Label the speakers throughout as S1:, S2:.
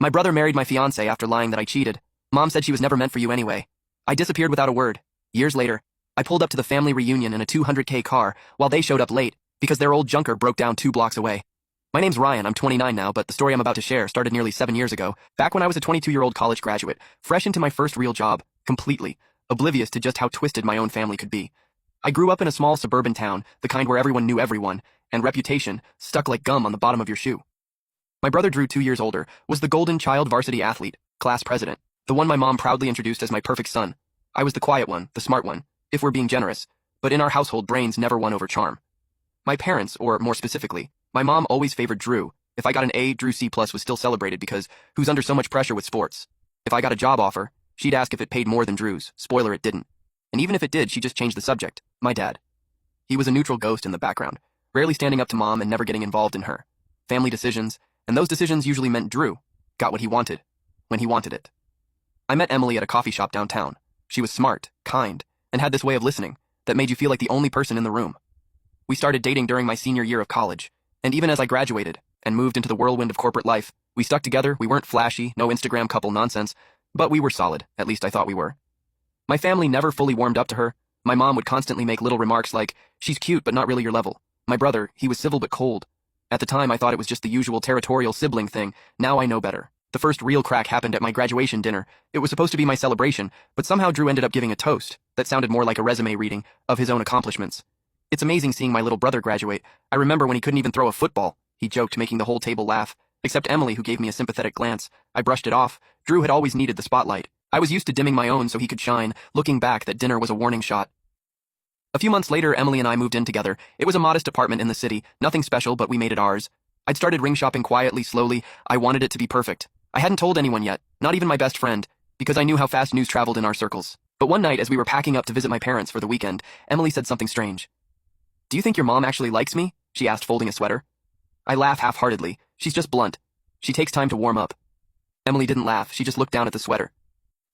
S1: My brother married my fiancée after lying that I cheated. Mom said she was never meant for you anyway. I disappeared without a word. Years later, I pulled up to the family reunion in a 200K car while they showed up late because their old junker broke down 2 blocks away. My name's Ryan, I'm 29 now, but the story I'm about to share started nearly 7 years ago, back when I was a 22-year-old college graduate, fresh into my first real job, completely oblivious to just how twisted my own family could be. I grew up in a small suburban town, the kind where everyone knew everyone, and reputation stuck like gum on the bottom of your shoe. My brother Drew, 2 years older, was the golden child varsity athlete, class president, the one my mom proudly introduced as my perfect son. I was the quiet one, the smart one, if we're being generous, but in our household brains never won over charm. My parents, or more specifically, my mom always favored Drew. If I got an A, Drew C+ was still celebrated because who's under so much pressure with sports? If I got a job offer, she'd ask if it paid more than Drew's. Spoiler, it didn't. And even if it did, she just changed the subject. My dad. He was a neutral ghost in the background, rarely standing up to mom and never getting involved in her family decisions, and those decisions usually meant Drew got what he wanted, when he wanted it. I met Emily at a coffee shop downtown. She was smart, kind, and had this way of listening that made you feel like the only person in the room. We started dating during my senior year of college, and even as I graduated and moved into the whirlwind of corporate life, we stuck together. We weren't flashy, no Instagram couple nonsense, but we were solid, at least I thought we were. My family never fully warmed up to her. My mom would constantly make little remarks like, she's cute but not really your level. My brother, he was civil but cold. At the time, I thought it was just the usual territorial sibling thing. Now I know better. The first real crack happened at my graduation dinner. It was supposed to be my celebration, but somehow Drew ended up giving a toast that sounded more like a resume reading of his own accomplishments. It's amazing seeing my little brother graduate. I remember when he couldn't even throw a football. He joked, making the whole table laugh, except Emily, who gave me a sympathetic glance. I brushed it off. Drew had always needed the spotlight. I was used to dimming my own so he could shine. Looking back, that dinner was a warning shot. A few months later, Emily and I moved in together. It was a modest apartment in the city, nothing special, but we made it ours. I'd started ring shopping quietly, slowly. I wanted it to be perfect. I hadn't told anyone yet, not even my best friend, because I knew how fast news traveled in our circles. But one night, as we were packing up to visit my parents for the weekend, Emily said something strange. "Do you think your mom actually likes me?" she asked, folding a sweater. I laughed half-heartedly. She's just blunt. She takes time to warm up. Emily didn't laugh. She just looked down at the sweater.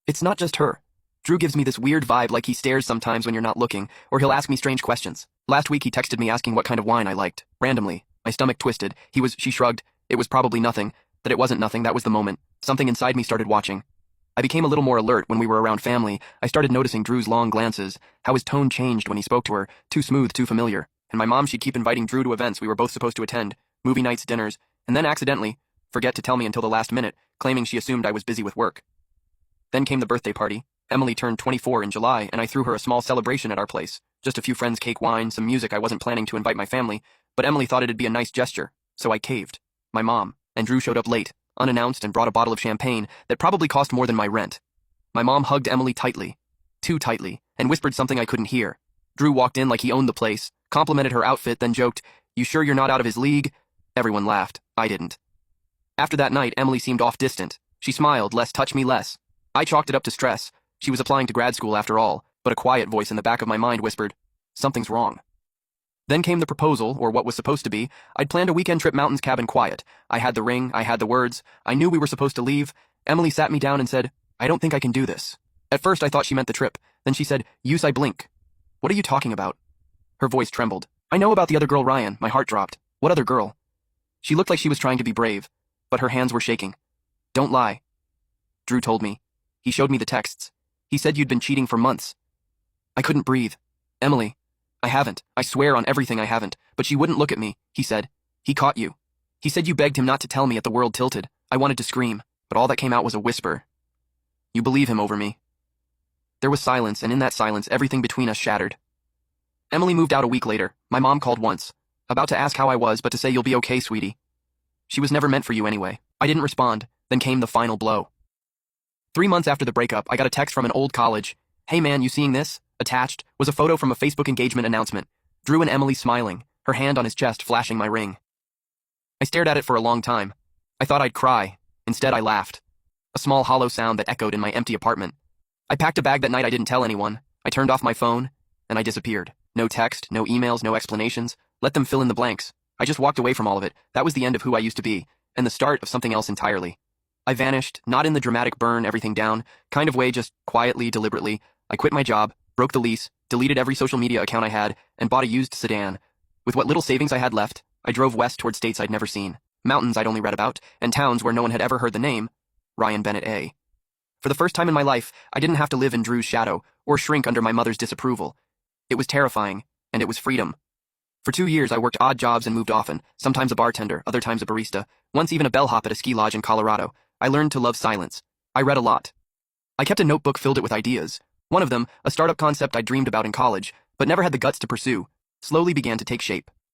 S1: "It's not just her. Drew gives me this weird vibe, like he stares sometimes when you're not looking, or he'll ask me strange questions. Last week he texted me asking what kind of wine I liked, randomly. My stomach twisted. She shrugged. It was probably nothing. That it wasn't nothing, that was the moment. Something inside me started watching. I became a little more alert when we were around family. I started noticing Drew's long glances, how his tone changed when he spoke to her, too smooth, too familiar. And my mom, she'd keep inviting Drew to events we were both supposed to attend, movie nights, dinners, and then accidentally forget to tell me until the last minute, claiming she assumed I was busy with work. Then came the birthday party. Emily turned 24 in July, and I threw her a small celebration at our place. Just a few friends, cake, wine, some music. I wasn't planning to invite my family, but Emily thought it'd be a nice gesture, so I caved. My mom and Drew showed up late, unannounced, and brought a bottle of champagne that probably cost more than my rent. My mom hugged Emily tightly, too tightly, and whispered something I couldn't hear. Drew walked in like he owned the place, complimented her outfit, then joked, "You sure you're not out of his league?" Everyone laughed. I didn't. After that night, Emily seemed off distant. She smiled, less touch me less. I chalked it up to stress. She was applying to grad school after all, but a quiet voice in the back of my mind whispered, "Something's wrong." Then came the proposal, or what was supposed to be. I'd planned a weekend trip, mountains, cabin, quiet. I had the ring, I had the words. I knew we were supposed to leave. Emily sat me down and said, "I don't think I can do this." At first I thought she meant the trip. Then she said, "Use I blink." "What are you talking about?" Her voice trembled. "I know about the other girl, Ryan." My heart dropped. "What other girl?" She looked like she was trying to be brave, but her hands were shaking. "Don't lie." Drew told me. He showed me the texts. He said you'd been cheating for months. I couldn't breathe. "Emily, I haven't. I swear on everything I haven't." But she wouldn't look at me. He said, "He caught you." He said you begged him not to tell me at the world tilted. I wanted to scream, but all that came out was a whisper. "You believe him over me." There was silence, and in that silence, everything between us shattered. Emily moved out a week later. My mom called once, about to ask how I was, but to say, "You'll be okay, sweetie." She was never meant for you anyway. I didn't respond. Then came the final blow. 3 months after the breakup, I got a text from an old college. "Hey man, you seeing this?" Attached was a photo from a Facebook engagement announcement. Drew and Emily smiling, her hand on his chest, flashing my ring. I stared at it for a long time. I thought I'd cry. Instead, I laughed. A small hollow sound that echoed in my empty apartment. I packed a bag that night. I didn't tell anyone. I turned off my phone, and I disappeared. No text, no emails, no explanations. Let them fill in the blanks. I just walked away from all of it. That was the end of who I used to be, and the start of something else entirely. I vanished, not in the dramatic burn everything down kind of way, just quietly, deliberately. I quit my job, broke the lease, deleted every social media account I had, and bought a used sedan. With what little savings I had left, I drove west toward states I'd never seen, mountains I'd only read about, and towns where no one had ever heard the name, Ryan Bennett A. For the first time in my life, I didn't have to live in Drew's shadow or shrink under my mother's disapproval. It was terrifying, and it was freedom. For 2 years, I worked odd jobs and moved often, sometimes a bartender, other times a barista, once even a bellhop at a ski lodge in Colorado. I learned to love silence. I read a lot. I kept a notebook filled it with ideas. One of them, a startup concept I dreamed about in college, but never had the guts to pursue, slowly began to take shape.